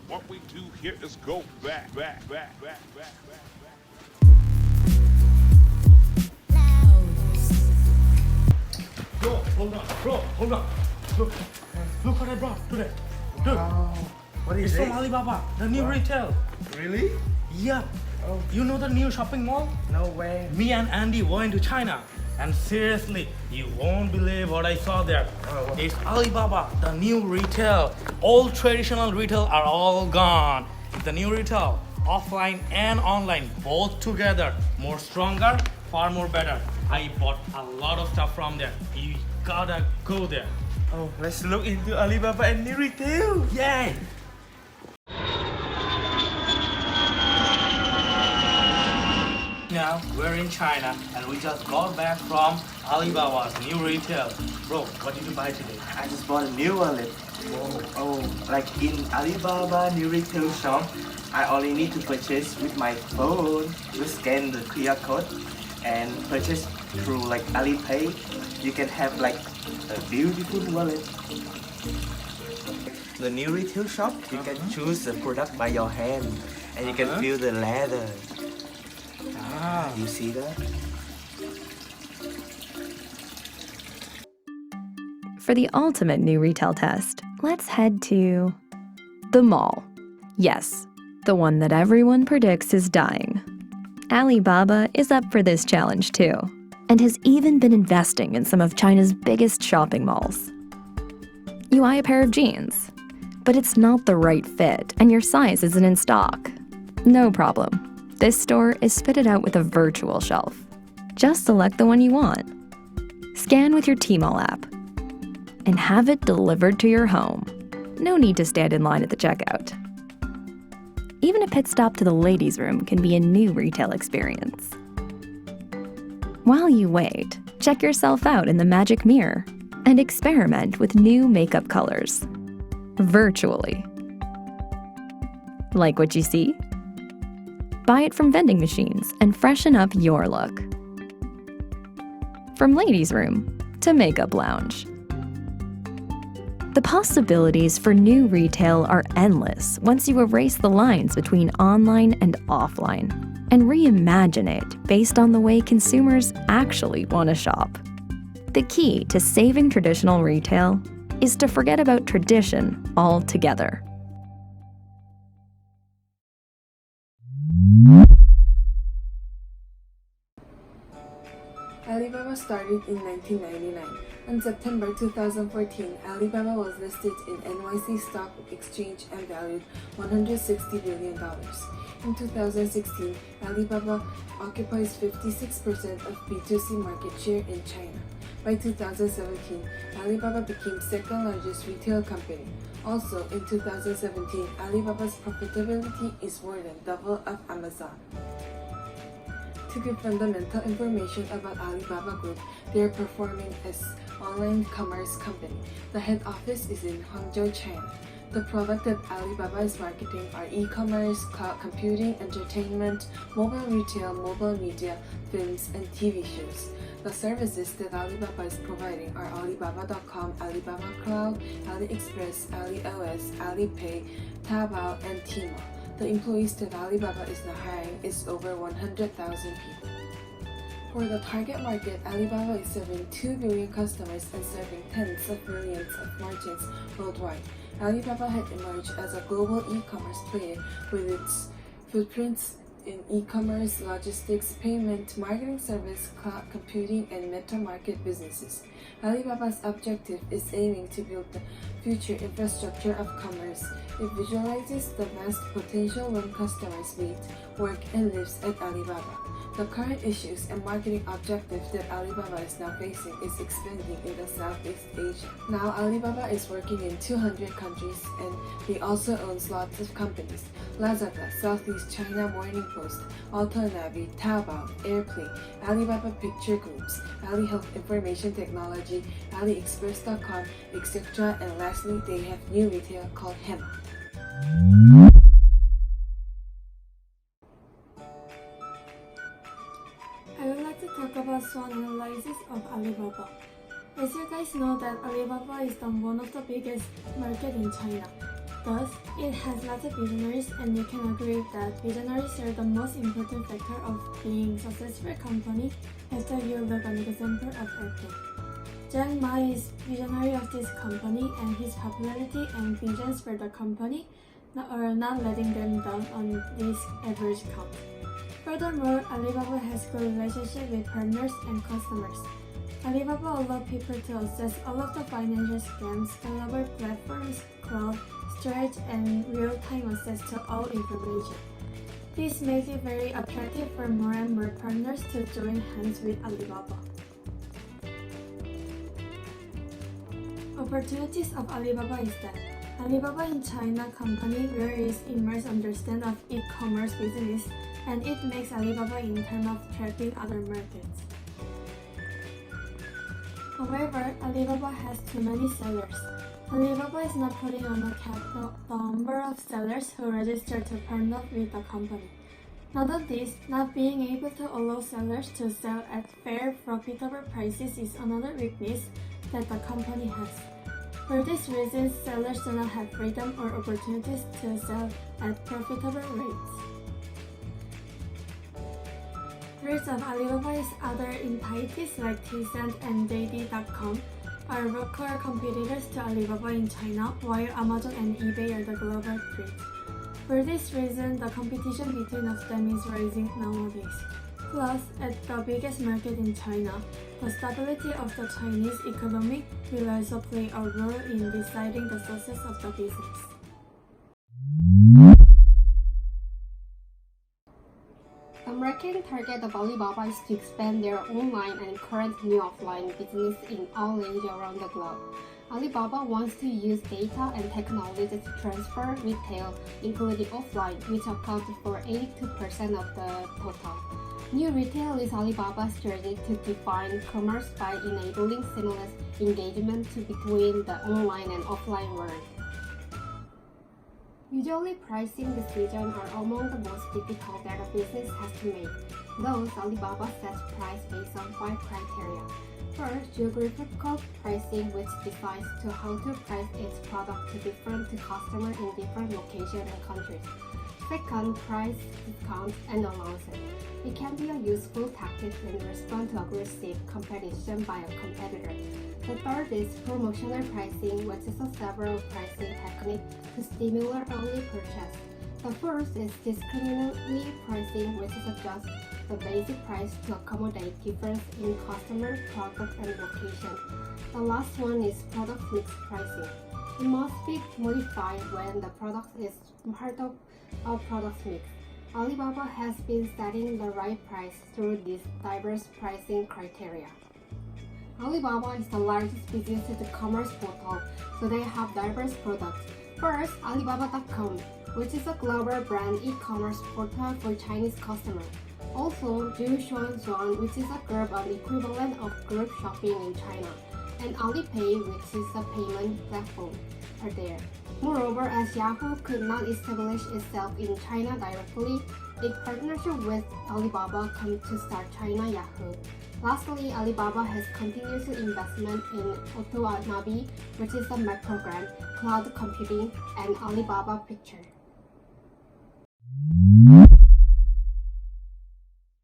What we do here is go back. Bro, hold on. Look what I brought today. Dude, What it's is from it? Alibaba, the new retail. Really? Yeah. Oh. You know the new shopping mall? No way. Me and Andy went to China. And seriously, you won't believe what I saw there. Oh, what? It's Alibaba, the new retail. All traditional retail are all gone. The new retail, offline and online, both together. More stronger, far more better. I bought a lot of stuff from there. You gotta go there. Oh, let's look into Alibaba and new retail. Yay! Now we're in China and we just got back from Alibaba's new retail. Bro, what did you buy today? I just bought a new wallet. Oh, like in Alibaba new retail shop, I only need to purchase with my phone. Just scan the QR code and purchase through like Alipay. You can have like a beautiful wallet. The new retail shop, you can choose the product by your hand and you can feel the leather. You see that? For the ultimate new retail test, let's head to the mall. Yes, the one that everyone predicts is dying. Alibaba is up for this challenge too, and has even been investing in some of China's biggest shopping malls. You eye a pair of jeans, but it's not the right fit and your size isn't in stock. No problem. This store is fitted out with a virtual shelf. Just select the one you want. Scan with your Tmall app and have it delivered to your home. No need to stand in line at the checkout. Even a pit stop to the ladies' room can be a new retail experience. While you wait, check yourself out in the magic mirror and experiment with new makeup colors. Virtually. Like what you see? Buy it from vending machines and freshen up your look. From ladies' room to makeup lounge. The possibilities for new retail are endless once you erase the lines between online and offline and reimagine it based on the way consumers actually want to shop. The key to saving traditional retail is to forget about tradition altogether. Alibaba started in 1999. On September 2014, Alibaba was listed in NYC Stock Exchange and valued $160 billion. In 2016, Alibaba occupies 56% of B2C market share in China. By 2017, Alibaba became second largest retail company. Also, in 2017, Alibaba's profitability is more than double of Amazon. To give fundamental information about Alibaba Group, they are performing as online commerce company. The head office is in Hangzhou, China. The product that Alibaba is marketing are e-commerce, cloud computing, entertainment, mobile retail, mobile media, films, and TV shows. The services that Alibaba is providing are Alibaba.com, Alibaba Cloud, AliExpress, AliOS, Alipay, Taobao, and Tmall. The employees that Alibaba is now hiring is over 100,000 people. For the target market, Alibaba is serving 2 billion customers and serving tens of millions of merchants worldwide. Alibaba had emerged as a global e-commerce player with its footprints in e-commerce, logistics, payment, marketing service, cloud computing, and meta-market businesses. Alibaba's objective is aiming to build the future infrastructure of commerce. It visualizes the vast potential when customers meet, work, and live at Alibaba. The current issues and marketing objectives that Alibaba is now facing is expanding in the Southeast Asia. Now Alibaba is working in 200 countries and they also own lots of companies. Lazada, Southeast China Morning Post, AutoNavi, Taobao, Airplane, Alibaba Picture Groups, Ali Health Information Technology, AliExpress.com, etc. And lastly, they have new retail called Hema. I would like to talk about SWOT analysis of Alibaba. As you guys know that Alibaba is one of the biggest market in China. Thus, it has lots of visionaries, and you can agree that visionaries are the most important factor of being a successful company after you look an example of Apple. Jiang Ma is visionary of this company, and his popularity and visions for the company are not letting them down on this average count. Furthermore, Alibaba has good relationship with partners and customers. Alibaba allows people to access all of the financial scams, global platforms, cloud, storage, and real-time access to all information. This makes it very attractive for more and more partners to join hands with Alibaba. Opportunities of Alibaba is that Alibaba in China company where its immense understand of e-commerce business, and it makes Alibaba in terms of tracking other markets. However, Alibaba has too many sellers. Alibaba is not putting on a cap the number of sellers who register to partner with the company. Not only this, not being able to allow sellers to sell at fair, profitable prices is another weakness that the company has. For this reason, sellers do not have freedom or opportunities to sell at profitable rates. Threats of Alibaba's other entities like Tencent and JD.com are local competitors to Alibaba in China, while Amazon and eBay are the global threat. For this reason, the competition between of them is rising nowadays. Plus, at the biggest market in China, the stability of the Chinese economy will also play a role in deciding the success of the business. The market target of Alibaba is to expand their online and current new offline business in all Asia around the globe. Alibaba wants to use data and technology to transfer retail, including offline, which accounts for 82% of the total. New retail is Alibaba's strategy to define commerce by enabling seamless engagement between the online and offline world. Usually, pricing decisions are among the most difficult that a business has to make. Thus, Alibaba sets price based on 5 criteria. First, geographical pricing, which decides to how to price its product to different customers in different locations and countries. Second, price discounts and allowances. It can be a useful tactic in response to aggressive competition by a competitor. The third is promotional pricing, which is a several pricing technique to stimulate early purchase. The first is discriminatory pricing, which is adjust the basic price to accommodate difference in customer, product, and location. The last one is product mix pricing. It must be modified when the product is part of a product mix. Alibaba has been setting the right price through these diverse pricing criteria. Alibaba is the largest business e-commerce portal, so they have diverse products. First, Alibaba.com, which is a global brand e-commerce portal for Chinese customers. Also, Zhuan, which is a group of equivalent of group shopping in China, and Alipay, which is a payment platform, are there. Moreover, as Yahoo could not establish itself in China directly, a partnership with Alibaba came to start China Yahoo. Lastly, Alibaba has continuous investment in AutoNavi, which is a map program, cloud computing, and Alibaba Picture.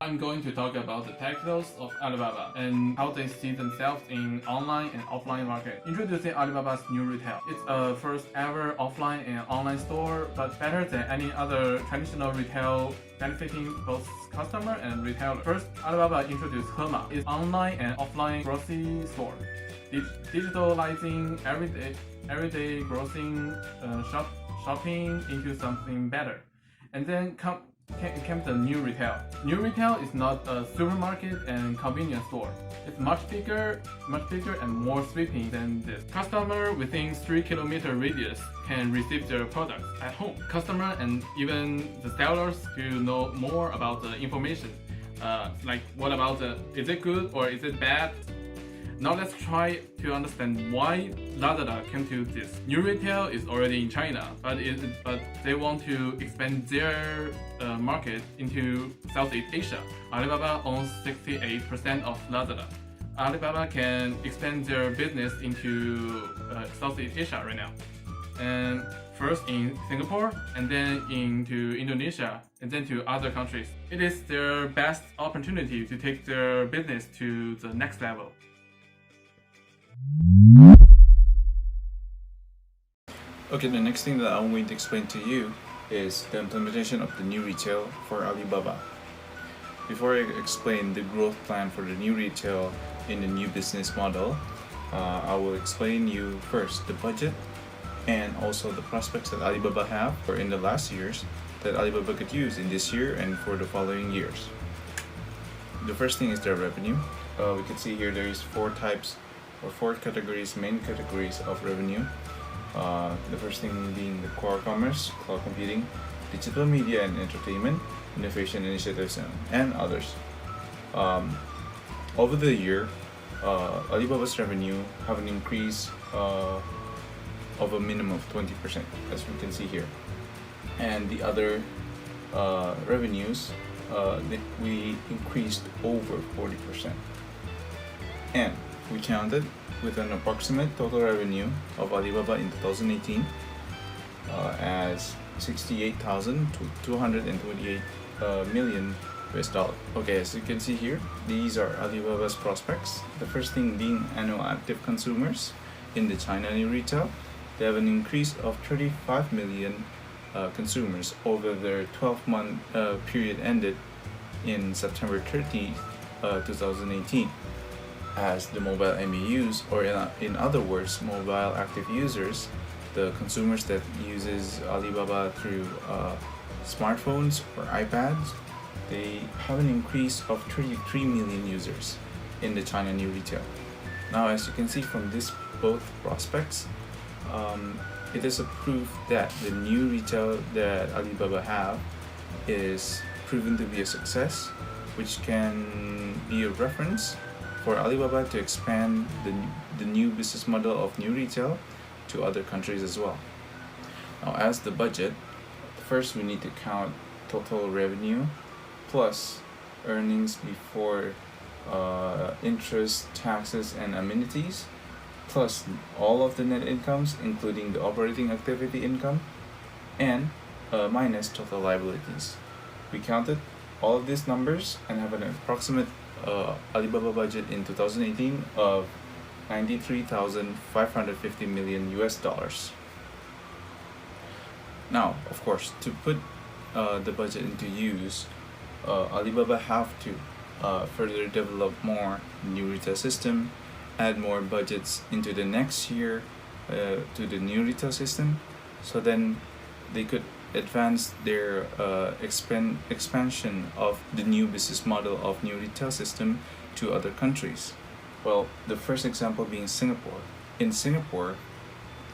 I'm going to talk about the tactics of Alibaba and how they see themselves in online and offline market. Introducing Alibaba's new retail. It's a first ever offline and online store, but better than any other traditional retail, benefiting both customer and retailer. First, Alibaba introduced Hema, its online and offline grocery store, digitalizing everyday grocery shopping into something better. And then came the new retail. New retail is not a supermarket and convenience store. It's much bigger and more sweeping than this. Customer within 3-kilometer radius can receive their products at home. Customer and even the sellers to know more about the information. Like what about is it good or is it bad? Now let's try to understand why Lazada came to this. New retail is already in China, but they want to expand their market into Southeast Asia. Alibaba owns 68% of Lazada. Alibaba can expand their business into Southeast Asia right now. And first in Singapore, and then into Indonesia, and then to other countries. It is their best opportunity to take their business to the next level. Okay, the next thing that I'm going to explain to you is the implementation of the new retail for Alibaba. Before I explain the growth plan for the new retail in the new business model, I will explain you first the budget and also the prospects that Alibaba have for in the last years that Alibaba could use in this year and for the following years. The first thing is their revenue. We can see here there is four categories, main categories of revenue. The first thing being the core commerce, cloud computing, digital media and entertainment, innovation initiatives, and others. Over the year, Alibaba's revenue have an increase of a minimum of 20%, as we can see here. And the other revenues, we increased over 40%. And we counted with an approximate total revenue of Alibaba in 2018 as 68,228 million US dollar. Okay, as you can see here, these are Alibaba's prospects. The first thing being annual active consumers in the China new retail. They have an increase of 35 million consumers over their 12-month period ended in September 30, 2018. As the mobile MAUs, or in other words, mobile active users, the consumers that uses Alibaba through smartphones or iPads, they have an increase of 33 million users in the China new retail. Now, as you can see from this both prospects, it is a proof that the new retail that Alibaba have is proven to be a success, which can be a reference for Alibaba to expand the new business model of new retail to other countries as well. Now, as the budget, first we need to count total revenue plus earnings before interest, taxes, and amenities, plus all of the net incomes, including the operating activity income, and minus total liabilities. We counted all of these numbers and have an approximate Alibaba budget in 2018 of 93,550 million US dollars. Now, of course, to put the budget into use, Alibaba have to further develop more new retail system, add more budgets into the next year to the new retail system, so then they could advance their expansion of the new business model of new retail system to other countries. Well, the first example being Singapore. In Singapore,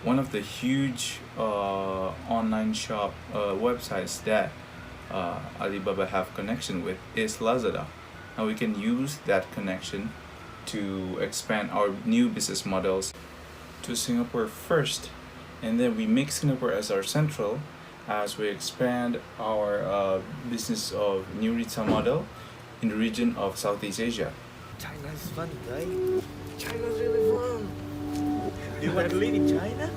one of the huge online shop websites that Alibaba have connection with is Lazada. Now we can use that connection to expand our new business models to Singapore first, and then we make Singapore as our central as we expand our business of new retail model in the region of Southeast Asia. China is fun, right? China's really fun. Do you want to live in China?